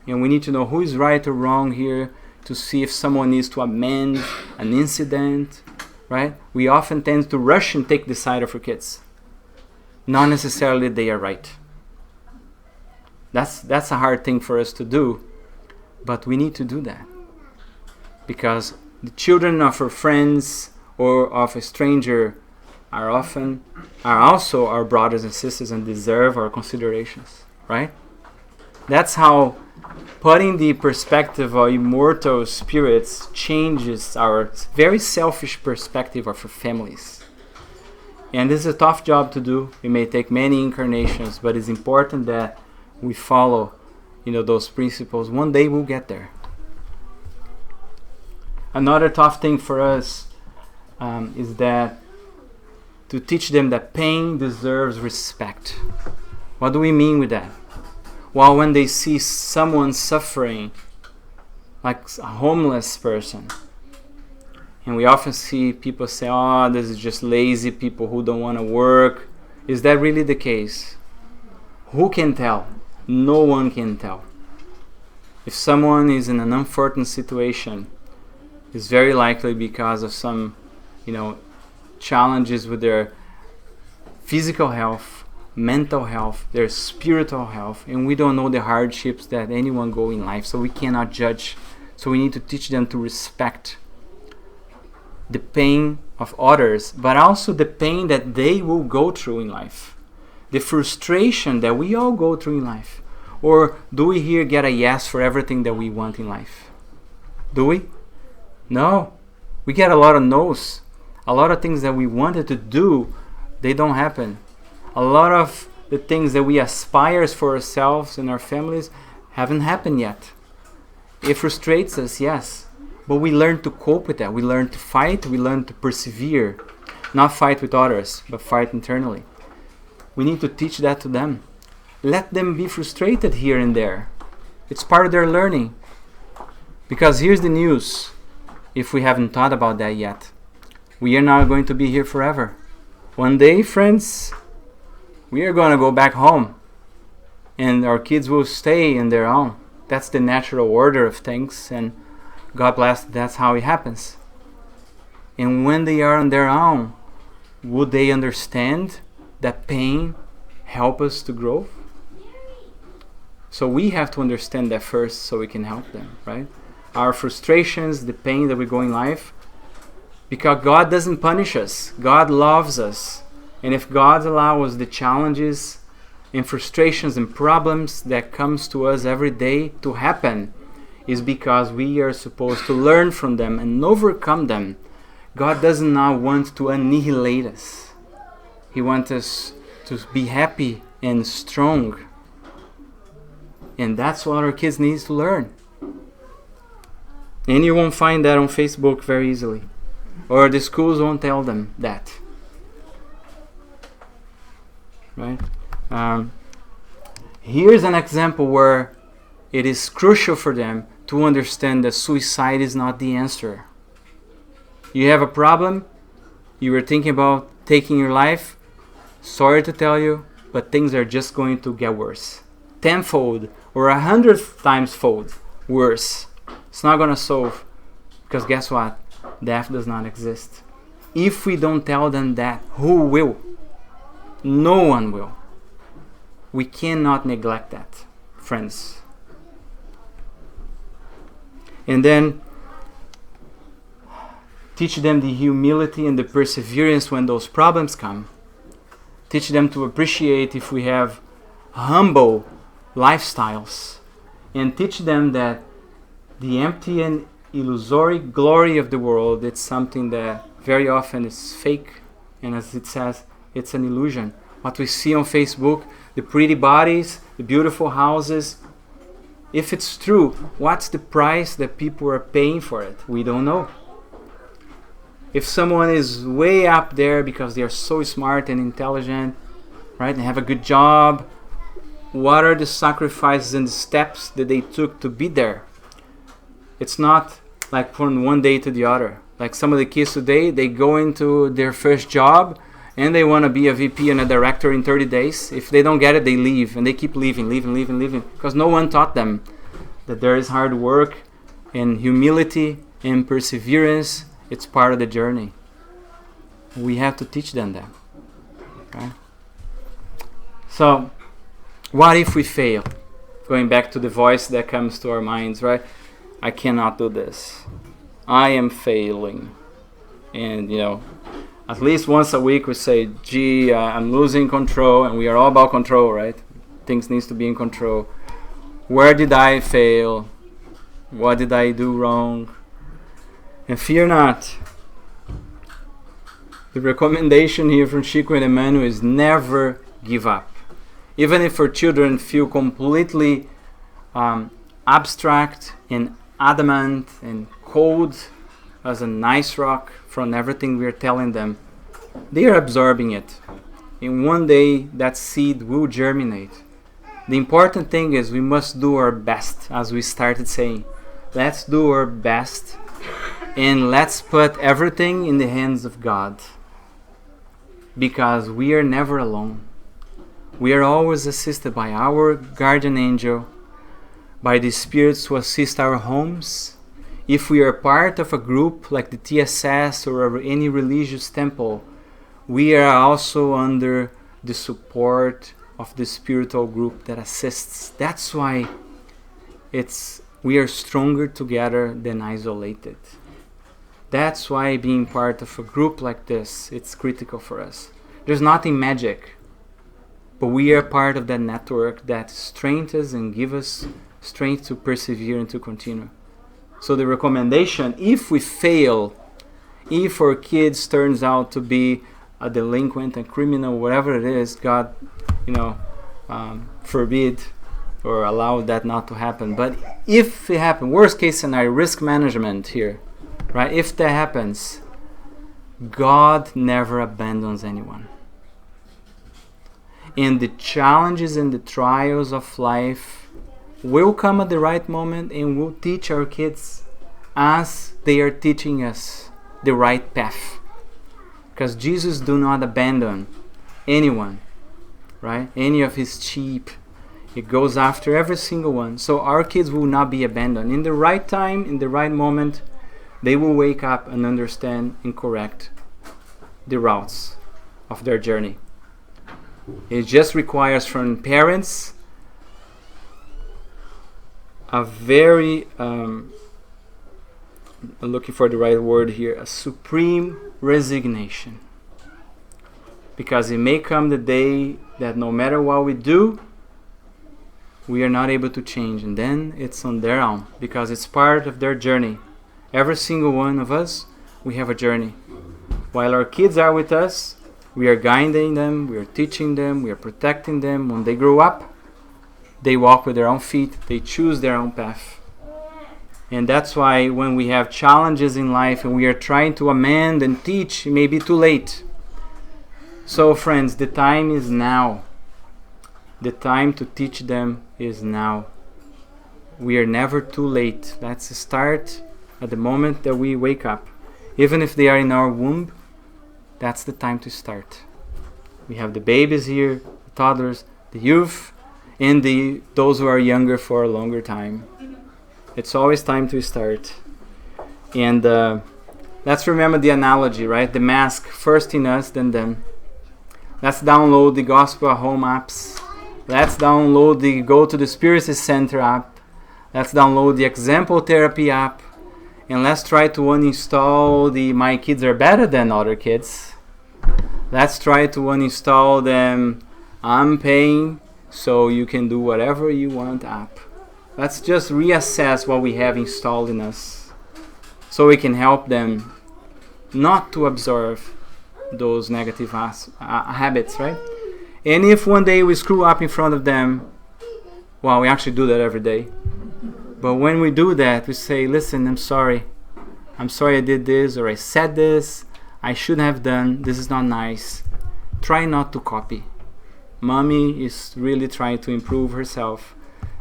And we need to know who is right or wrong here, to see if someone needs to amend an incident, right? We often tend to rush and take the side of our kids. Not necessarily they are right. That's a hard thing for us to do, but we need to do that. Because the children of our friends or of a stranger are also our brothers and sisters and deserve our considerations, right? That's how putting the perspective of immortal spirits changes our very selfish perspective of our families. And this is a tough job to do. It may take many incarnations, but it's important that we follow, those principles. One day we'll get there. Another tough thing for us is that to teach them that pain deserves respect. What do we mean with that? Well, when they see someone suffering, like a homeless person, and we often see people say, oh, this is just lazy people who don't want to work. Is that really the case? Who can tell? No one can tell. If someone is in an unfortunate situation, it's very likely because of some, challenges with their physical health, mental health, their spiritual health, and we don't know the hardships that anyone go in life, so we cannot judge. So we need to teach them to respect the pain of others, but also the pain that they will go through in life, the frustration that we all go through in life. Or do we here get a yes for everything that we want in life? Do we? No. We get a lot of no's. A lot of things that we wanted to do, they don't happen. A lot of the things that we aspire for ourselves and our families haven't happened yet. It frustrates us, yes. But we learn to cope with that. We learn to fight. We learn to persevere. Not fight with others, but fight internally. We need to teach that to them. Let them be frustrated here and there. It's part of their learning. Because here's the news, if we haven't thought about that yet. We are not going to be here forever. One day, friends, we are going to go back home. And our kids will stay in their own. That's the natural order of things. And God bless, that's how it happens. And when they are on their own, would they understand that pain help us to grow? So we have to understand that first so we can help them, right? Our frustrations, the pain that we go in life, because God doesn't punish us. God loves us. And if God allows the challenges and frustrations and problems that comes to us every day to happen, is because we are supposed to learn from them and overcome them. God does not want to annihilate us. He wants us to be happy and strong. And that's what our kids need to learn. And you won't find that on Facebook very easily. Or the schools won't tell them that. Right? Here's an example where it is crucial for them to understand that suicide is not the answer. You have a problem, you were thinking about taking your life, sorry to tell you, but things are just going to get worse. Tenfold or 100 times fold worse. It's not going to solve, because guess what? Death does not exist. If we don't tell them that, who will? No one will. We cannot neglect that, friends. And then teach them the humility and the perseverance when those problems come. Teach them to appreciate if we have humble lifestyles. And teach them that the empty and illusory glory of the world, it's something that very often is fake. And as it says, it's an illusion. What we see on Facebook, the pretty bodies, the beautiful houses, if it's true, what's the price that people are paying for it? We don't know. If someone is way up there because they are so smart and intelligent, right, and have a good job, what are the sacrifices and the steps that they took to be there? It's not like from one day to the other. Like some of the kids today, they go into their first job and they want to be a VP and a director in 30 days. If they don't get it, they leave, and they keep leaving, because no one taught them that there is hard work and humility and perseverance. It's part of the journey. We have to teach them that. Okay? So, what if we fail? Going back to the voice that comes to our minds, right? I cannot do this. I am failing. And, at least once a week we say, gee, I'm losing control, and we are all about control, right? Things needs to be in control. Where did I fail? What did I do wrong? And fear not. The recommendation here from Chico and Emmanuel is never give up. Even if our children feel completely abstract and adamant and cold as an ice rock from everything we are telling them, they are absorbing it. And one day that seed will germinate. The important thing is we must do our best, as we started saying. Let's do our best, and let's put everything in the hands of God. Because we are never alone. We are always assisted by our guardian angel, by the spirits who assist our homes. If we are part of a group like the TSS or any religious temple, we are also under the support of the spiritual group that assists. That's why we are stronger together than isolated. That's why being part of a group like this, it's critical for us. There's nothing magic, but we are part of that network that strengthens and gives us strength to persevere and to continue. So the recommendation, if we fail, if our kids turns out to be a delinquent, a criminal, whatever it is, God, forbid or allow that not to happen. But if it happens, worst case scenario, risk management here, right? If that happens, God never abandons anyone. And the challenges and the trials of life will come at the right moment and will teach our kids as they are teaching us the right path. Because Jesus do not abandon anyone, right? Any of his sheep. He goes after every single one. So our kids will not be abandoned. In the right time, in the right moment, they will wake up and understand and correct the routes of their journey. It just requires from parents a very, I'm looking for the right word here, a supreme resignation. Because it may come the day that no matter what we do, we are not able to change. And then it's on their own, because it's part of their journey. Every single one of us, we have a journey. While our kids are with us, we are guiding them, we are teaching them, we are protecting them. When they grow up, they walk with their own feet, they choose their own path. And that's why when we have challenges in life and we are trying to amend and teach, it may be too late. So friends, the time is now. The time to teach them is now. We are never too late. Let's start at the moment that we wake up. Even if they are in our womb, that's the time to start. We have the babies here, the toddlers, the youth, and those who are younger for a longer time. It's always time to start. And let's remember the analogy, right? The mask, first in us, then them. Let's download the Gospel at Home apps. Let's download the Go to the Spiritist Center app. Let's download the Example Therapy app. And let's try to uninstall the My Kids Are Better Than Other Kids. Let's try to uninstall them I'm Paying So You Can Do Whatever You Want app. Let's just reassess what we have installed in us, so we can help them not to absorb those negative habits, right? And if one day we screw up in front of them, well, we actually do that every day. But when we do that, we say, listen, I'm sorry I did this, or I said this, I shouldn't have done, this is not nice. Try not to copy. Mommy is really trying to improve herself.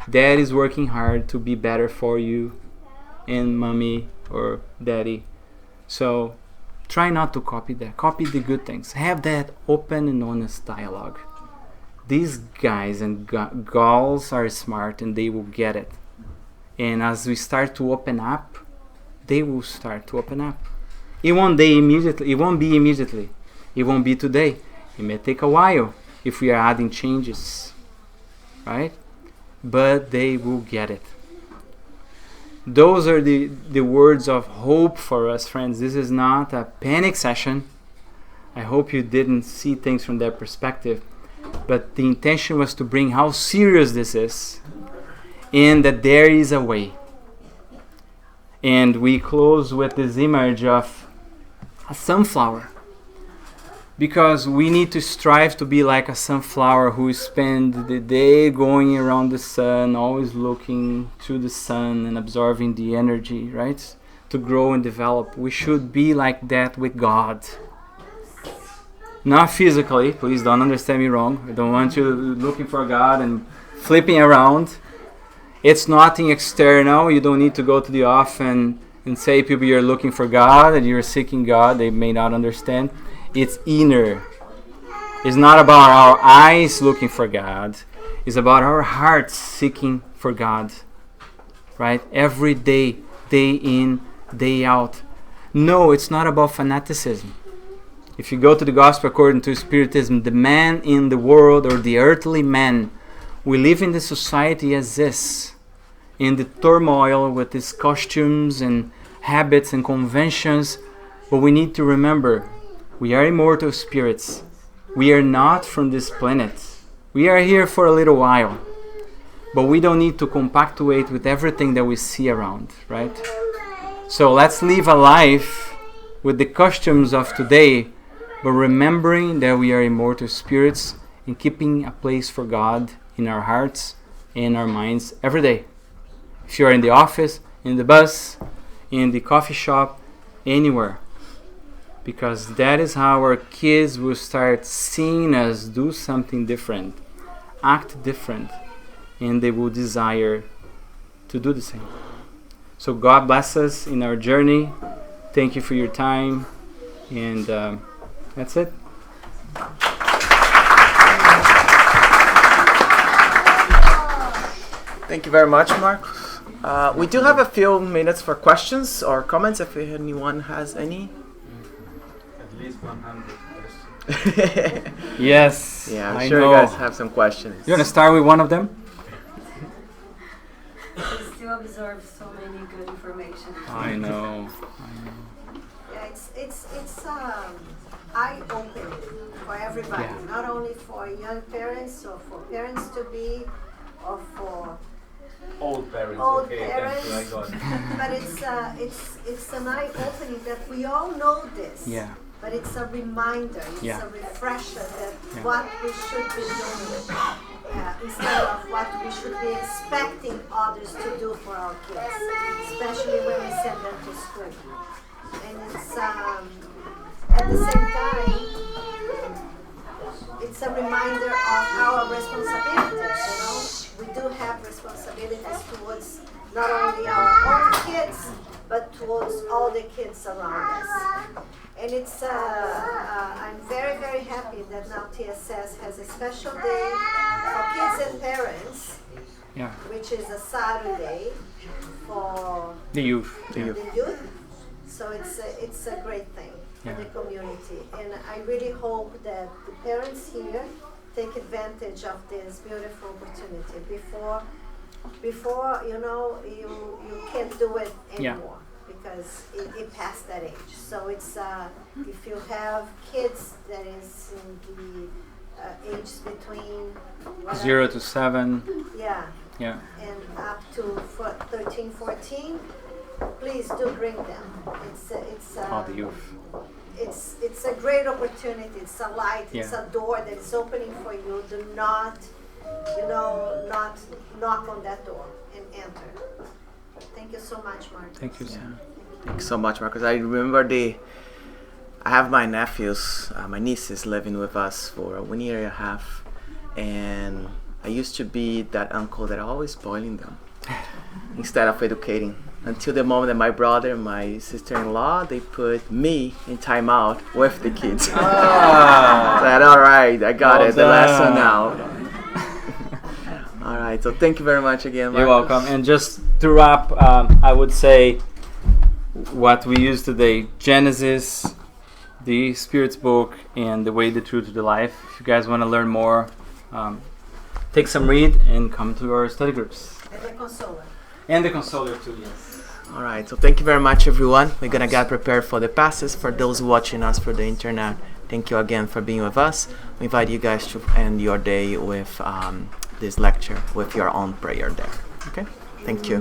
Dad is working hard to be better for you and mommy or daddy. So try not to copy that. Copy the good things. Have that open and honest dialogue. These guys and girls are smart and they will get it. And as we start to open up, they will start to open up. It won't be immediately. It won't be today. It may take a while if we are adding changes, right? But they will get it. Those are the words of hope for us, friends. This is not a panic session. I hope you didn't see things from that perspective. But the intention was to bring how serious this is, and that there is a way. And we close with this image of a sunflower. Because we need to strive to be like a sunflower who spend the day going around the sun, always looking to the sun and absorbing the energy, right? To grow and develop. We should be like that with God. Not physically, please don't understand me wrong. I don't want you looking for God and flipping around. It's nothing external. You don't need to go to the office and say people you're looking for God and you're seeking God. They may not understand. It's inner. It's not about our eyes looking for God. It's about our hearts seeking for God. Right? Every day, day in, day out. No, it's not about fanaticism. If you go to the Gospel according to Spiritism, the man in the world, or the earthly man, we live in the society as this, in the turmoil with these costumes and habits and conventions. But we need to remember, we are immortal spirits. We are not from this planet. We are here for a little while. But we don't need to compactuate with everything that we see around, right? So let's live a life with the costumes of today, but remembering that we are immortal spirits and keeping a place for God in our hearts and our minds every day. If you are in the office, in the bus, in the coffee shop, anywhere. Because that is how our kids will start seeing us do something different, act different, and they will desire to do the same. So God bless us in our journey. Thank you for your time, and that's it. Thank you very much, Marcos. We do have a few minutes for questions or comments if anyone has any. At least 100 questions. Yes. Yeah, I'm I sure know. you guys have some questions. You want to start with one of them? We still absorb so many good information. I know. Yeah, it's eye-opening for everybody, Yeah. not only for young parents or for parents to be, or for Old parents, old okay, parents. thank you, I got it. But it's an eye-opening that we all know this. Yeah. But it's a reminder, it's Yeah. a refresher that Yeah. what we should be doing instead of what we should be expecting others to do for our kids, especially when we send them to school. And it's at the same time, it's a reminder of our responsibilities. You know, we do have responsibilities towards not only our own kids, but towards all the kids around us. And it's, I'm very, very happy that now TSS has a special day for kids and parents, Yeah. which is a Saturday for The youth. the youth. So it's a great thing for Yeah. the community. And I really hope that the parents here take advantage of this beautiful opportunity before you know, you can't do it Yeah. anymore. Because it passed that age. So it's if you have kids that is in the ages between 0 to 7. yeah, Yeah. and up to 13, 14, please do bring them. All the youth. It's a great opportunity. It's a light. It's Yeah. a door that is opening for you. Do not, not knock on that door and enter. Thank you so much, Mark. Thank you, Sam. Thanks so much, Marcos. I remember I have my nephews, my nieces living with us for 1 year and a half, and I used to be that uncle that always spoiling them instead of educating. Until the moment that my brother and my sister-in-law, they put me in timeout with the kids. Said, all right, I got Well it, the lesson done. now. All right, so thank you very much again, Marcos. You're welcome. And just to wrap, I would say what we use today: Genesis, the Spirit's book, and the Way, the Truth, the Life. If you guys want to learn more, take some read and come to our study groups. And the consoler. And the Consoler too, yes. All right, so thank you very much, everyone. We're gonna get prepared for the passes. For those watching us through the internet, thank you again for being with us. We invite you guys to end your day with this lecture with your own prayer there. Okay, thank you.